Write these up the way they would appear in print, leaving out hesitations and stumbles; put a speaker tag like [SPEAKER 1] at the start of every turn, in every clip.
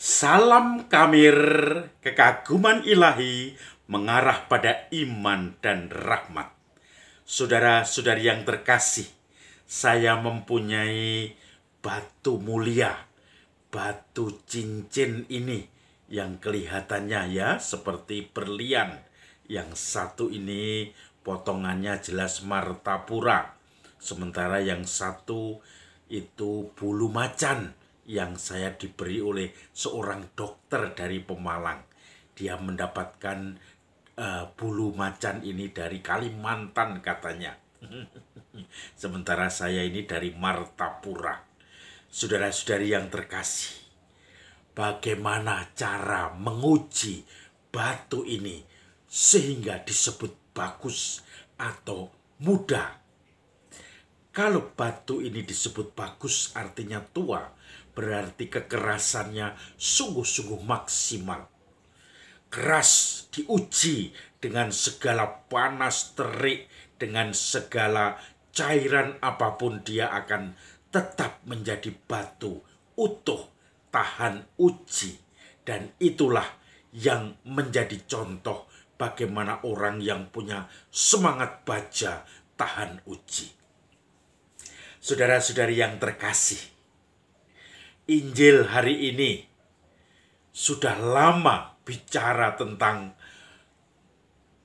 [SPEAKER 1] Salam Kamir, kekaguman ilahi mengarah pada iman dan rahmat. Saudara-saudari yang terkasih, saya mempunyai batu mulia, batu cincin ini yang kelihatannya ya seperti berlian. Yang satu ini potongannya jelas martapura, sementara yang satu itu bulu macan yang saya diberi oleh seorang dokter dari Pemalang. Dia mendapatkan bulu macan ini dari Kalimantan katanya. Sementara saya ini dari Martapura. Saudara-saudari yang terkasih, bagaimana cara menguji batu ini sehingga disebut bagus atau mudah? Kalau batu ini disebut bagus artinya tua, berarti kekerasannya sungguh-sungguh maksimal. Keras diuji dengan segala panas terik, dengan segala cairan apapun dia akan tetap menjadi batu utuh, tahan uji. Dan itulah yang menjadi contoh bagaimana orang yang punya semangat baja tahan uji. Saudara-saudari yang terkasih, Injil hari ini sudah lama bicara tentang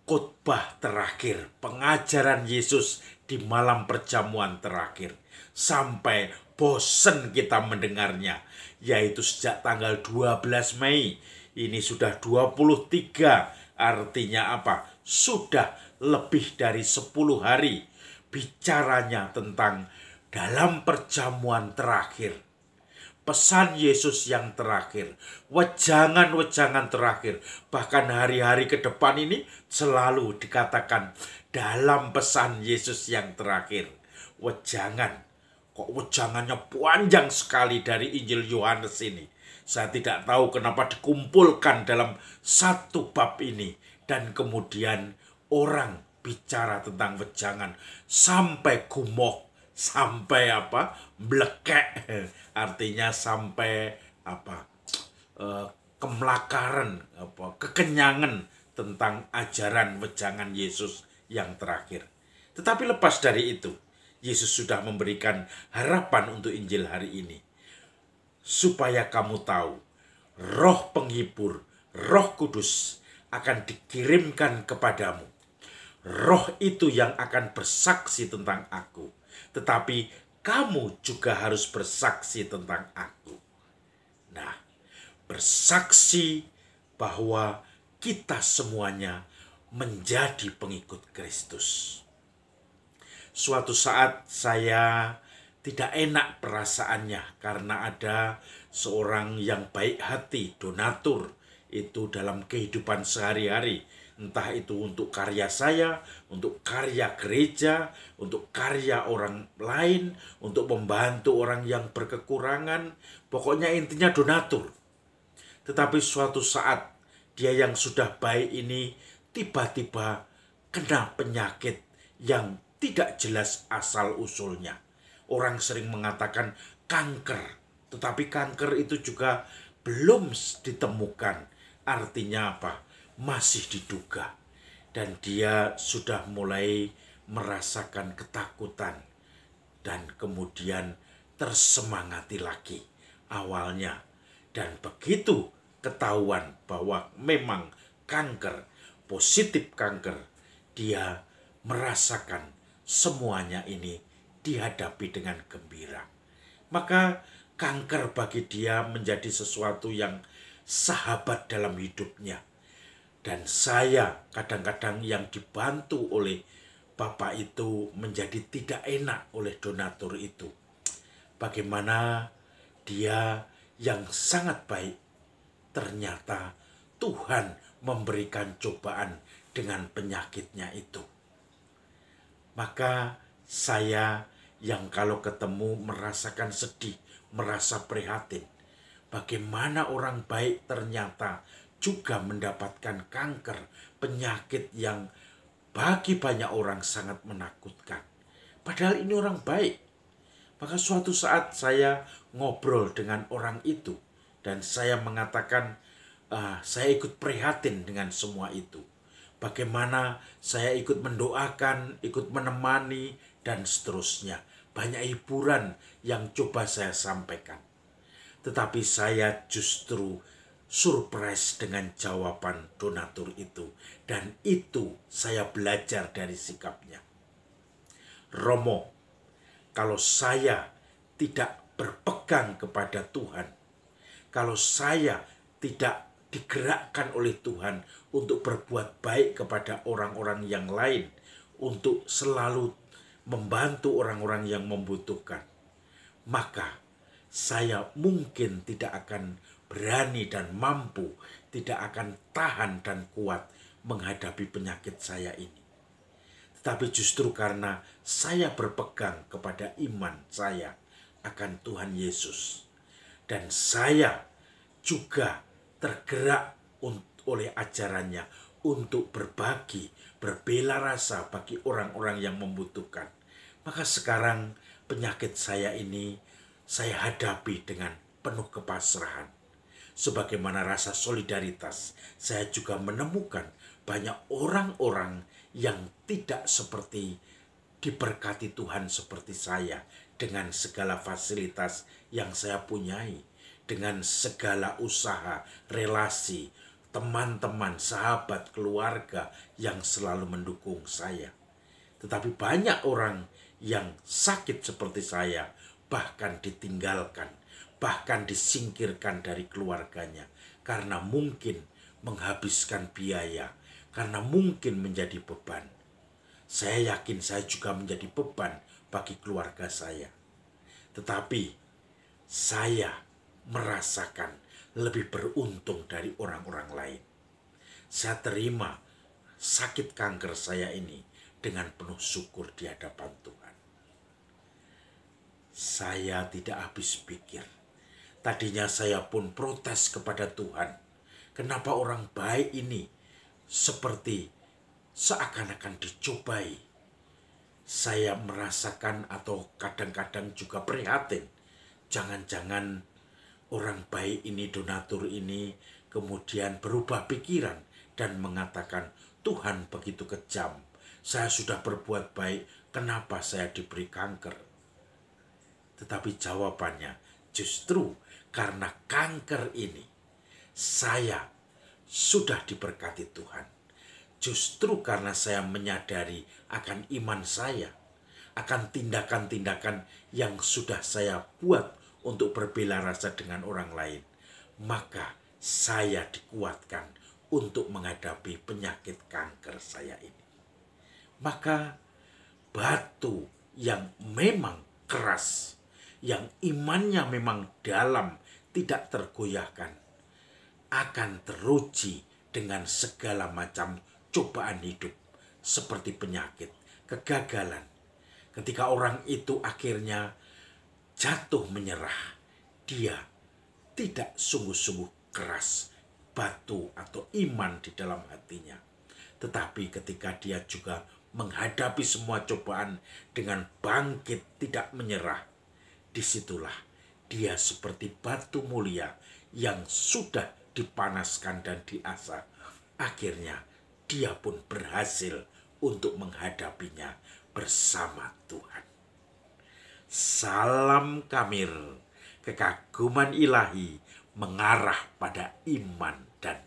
[SPEAKER 1] khotbah terakhir, pengajaran Yesus di malam perjamuan terakhir. Sampai bosen kita mendengarnya, yaitu sejak tanggal 12 Mei. Ini sudah 23, artinya apa? Sudah lebih dari 10 hari bicaranya tentang dalam perjamuan terakhir, pesan Yesus yang terakhir, wejangan-wejangan terakhir, bahkan hari-hari ke depan ini selalu dikatakan dalam pesan Yesus yang terakhir. Wejangan, kok wejangannya panjang sekali dari Injil Yohanes ini. Saya tidak tahu kenapa dikumpulkan dalam satu bab ini, dan kemudian orang bicara tentang wejangan sampai gumoh, sampai blekek, artinya sampai kemelakaran, kekenyangan tentang ajaran wejangan Yesus yang terakhir. Tetapi lepas dari itu, Yesus sudah memberikan harapan untuk Injil hari ini, supaya kamu tahu Roh Penghibur, Roh Kudus akan dikirimkan kepadamu. Roh itu yang akan bersaksi tentang aku, tetapi kamu juga harus bersaksi tentang aku. Nah, bersaksi bahwa kita semuanya menjadi pengikut Kristus. Suatu saat saya tidak enak perasaannya karena ada seorang yang baik hati, donatur, itu dalam kehidupan sehari-hari. Entah itu untuk karya saya, untuk karya gereja, untuk karya orang lain, untuk membantu orang yang berkekurangan. Pokoknya intinya donatur. Tetapi suatu saat dia yang sudah baik ini tiba-tiba kena penyakit yang tidak jelas asal-usulnya. Orang sering mengatakan kanker, tetapi kanker itu juga belum ditemukan. Artinya apa? Masih diduga. Dan dia sudah mulai merasakan ketakutan dan kemudian tersemangati lagi awalnya. Dan begitu ketahuan bahwa memang kanker, positif kanker, dia merasakan semuanya ini dihadapi dengan gembira. Maka kanker bagi dia menjadi sesuatu yang sahabat dalam hidupnya. Dan saya kadang-kadang yang dibantu oleh Bapak itu menjadi tidak enak oleh donatur itu. Bagaimana dia yang sangat baik, ternyata Tuhan memberikan cobaan dengan penyakitnya itu. Maka saya yang kalau ketemu merasakan sedih, merasa prihatin. Bagaimana orang baik ternyata juga mendapatkan kanker, penyakit yang bagi banyak orang sangat menakutkan. Padahal ini orang baik. Maka suatu saat saya ngobrol dengan orang itu Dan saya mengatakan, saya ikut prihatin dengan semua itu. Bagaimana saya ikut mendoakan, ikut menemani, dan seterusnya. Banyak hiburan yang coba saya sampaikan. Tetapi saya justru surprise dengan jawaban donatur itu. Dan itu saya belajar dari sikapnya. Romo, kalau saya tidak berpegang kepada Tuhan, kalau saya tidak digerakkan oleh Tuhan untuk berbuat baik kepada orang-orang yang lain, untuk selalu membantu orang-orang yang membutuhkan, maka saya mungkin tidak akan berani dan mampu, tidak akan tahan dan kuat menghadapi penyakit saya ini. Tetapi justru karena saya berpegang kepada iman saya akan Tuhan Yesus, dan saya juga tergerak oleh ajarannya untuk berbagi, berbela rasa bagi orang-orang yang membutuhkan, maka sekarang penyakit saya ini saya hadapi dengan penuh kepasrahan. Sebagaimana rasa solidaritas, saya juga menemukan banyak orang-orang yang tidak seperti diberkati Tuhan seperti saya, dengan segala fasilitas yang saya punyai, dengan segala usaha, relasi, teman-teman, sahabat, keluarga yang selalu mendukung saya. Tetapi banyak orang yang sakit seperti saya, bahkan ditinggalkan, bahkan disingkirkan dari keluarganya, karena mungkin menghabiskan biaya, karena mungkin menjadi beban. Saya yakin saya juga menjadi beban bagi keluarga saya. Tetapi saya merasakan lebih beruntung dari orang-orang lain. Saya terima sakit kanker saya ini dengan penuh syukur di hadapan Tuhan. Saya tidak habis pikir. Tadinya saya pun protes kepada Tuhan. Kenapa orang baik ini seperti seakan-akan dicobai? Saya merasakan atau kadang-kadang juga prihatin. Jangan-jangan orang baik ini, donatur ini, kemudian berubah pikiran dan mengatakan, Tuhan begitu kejam. Saya sudah berbuat baik, kenapa saya diberi kanker? Tetapi jawabannya, justru karena kanker ini, saya sudah diberkati Tuhan. Justru karena saya menyadari akan iman saya, akan tindakan-tindakan yang sudah saya buat untuk berbela rasa dengan orang lain, maka saya dikuatkan untuk menghadapi penyakit kanker saya ini. Maka batu yang memang keras, yang imannya memang dalam, tidak tergoyahkan, akan teruji dengan segala macam cobaan hidup, seperti penyakit, kegagalan. Ketika orang itu akhirnya jatuh menyerah, dia tidak sungguh-sungguh keras batu atau iman di dalam hatinya. Tetapi ketika dia juga menghadapi semua cobaan dengan bangkit, tidak menyerah, disitulah dia seperti batu mulia yang sudah dipanaskan dan diasah. Akhirnya dia pun berhasil untuk menghadapinya bersama Tuhan. Salam Kamil, kekaguman ilahi mengarah pada iman dan